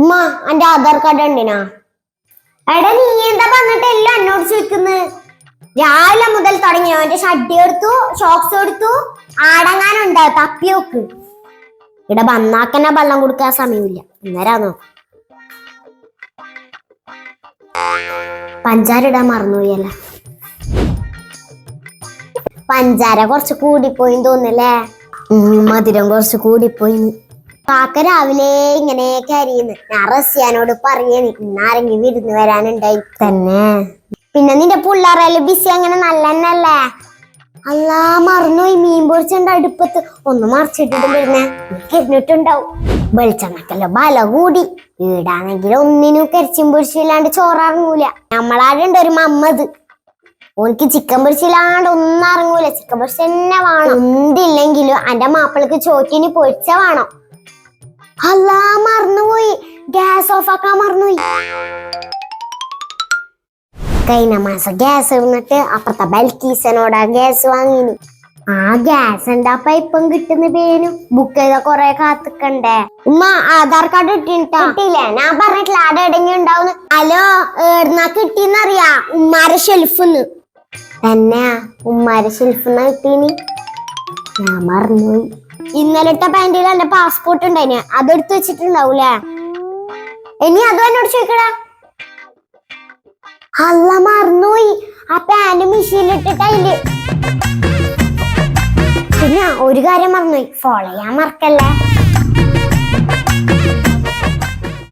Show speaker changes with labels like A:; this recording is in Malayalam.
A: ഉമ്മ എന്റെ ആധാർ കാർഡ് ഉണ്ടിനാ? എടാ നീ എന്താ പറഞ്ഞിട്ട് എല്ലാം എന്നോട് ചോദിക്കുന്നത്? രാവിലെ മുതൽ തുടങ്ങിയോ? എന്റെ ഷഡ്ഡി എടുത്തു, ഷോക്സ് എടുത്തു, ആടങ്ങാനുണ്ട്, തപ്പിയോക്ക്. ഇവിടെ വന്നാക്കന്നെ വെള്ളം കൊടുക്കാൻ സമയമില്ല. അന്നേരാന്നോ പഞ്ചാര ഇടാൻ മറന്നുപോയല്ല. പഞ്ചാര കുറച്ച് കൂടിപ്പോയി തോന്നല്ലേ? മധുരം കുറച്ച് കൂടിപ്പോയി. കാക്ക രാവിലെ ഇങ്ങനെയൊക്കെ അറിയുന്നു. ഞാൻ റസിയാനോട് പറയണി ഇന്നാരെങ്കിലും വിരുന്ന് വരാനുണ്ടായി തന്നെ. പിന്നെ നിന്റെ പിള്ളേരെല്ലാം ബിസി അങ്ങനെ നല്ലതന്നല്ലേ? അല്ലാ മറന്നുപോയി. മീൻ പൊരിച്ചുണ്ട് അടുപ്പത്ത്. ഒന്ന് മറിച്ചിട്ടിട്ട് വരുന്നേ കരിഞ്ഞിട്ടുണ്ടാവും. വെളിച്ചെണ്ണക്കല്ലോ ബല കൂടി. വീടാണെങ്കിൽ ഒന്നിനും കരിച്ചും പൊരിച്ചില്ലാണ്ട് ചോറിറങ്ങൂല. നമ്മളാടുണ്ട് ഒരു മമ്മത്, ഓനിക്ക് ചിക്കൻ പൊരിച്ചില്ലാണ്ട് ഒന്നും ഇറങ്ങൂല. ചിക്കൻ പൊരിച്ച തന്നെ വേണം. എന്തില്ലെങ്കിലും എന്റെ മാപ്പിളക്ക് ചോറ്റിന് പൊരിച്ച വേണം. അല്ലാ മറന്നുപോയി, ഗ്യാസ് ഓഫ് ആക്കാൻ മറന്നുപോയി. കഴിഞ്ഞ മാസം ഗ്യാസ് ഇരുന്നിട്ട് അപ്പുറത്തെ ബൽക്കീസനോടാ ഗ്യാസ് വാങ്ങിന്. ആ ഗ്യാസ് എന്താ ഇപ്പം കിട്ടുന്ന പേരും ബുക്ക് ചെയ്ത കൊറേ കാത്തിക്കണ്ടേ. ഉമ്മ ആധാർ കാർഡ് കിട്ടിയില്ലേ? ഞാൻ പറഞ്ഞിട്ടില്ല ആടെ എടങ്ങി ഉണ്ടാവുന്നു. ഹലോ ഏടുന്നാ കിട്ടിന്നറിയാ? ഉമ്മാരെ ഷെൽഫിന്ന് തന്നെ. ഉമ്മാരെ ഷെൽഫിന്ന് കിട്ടീനി. ഞാൻ മറന്നുപോയി. ഇന്നലത്തെ പാന്റിൽ എന്റെ പാസ്പോർട്ട് ഉണ്ടായിന്, അതെടുത്ത് വെച്ചിട്ടുണ്ടാവൂലേ? ഇനി അതും എന്നോട് ചോദിക്കടാ. അല്ല മറന്നുപോയി. ആ പാന്റ് മെഷീനിലിട്ടിട്ടയില്. പിന്നെ ഒരു കാര്യം മറന്നുപോയി, ഫോളോ ചെയ്യാൻ മറക്കല്ലേ.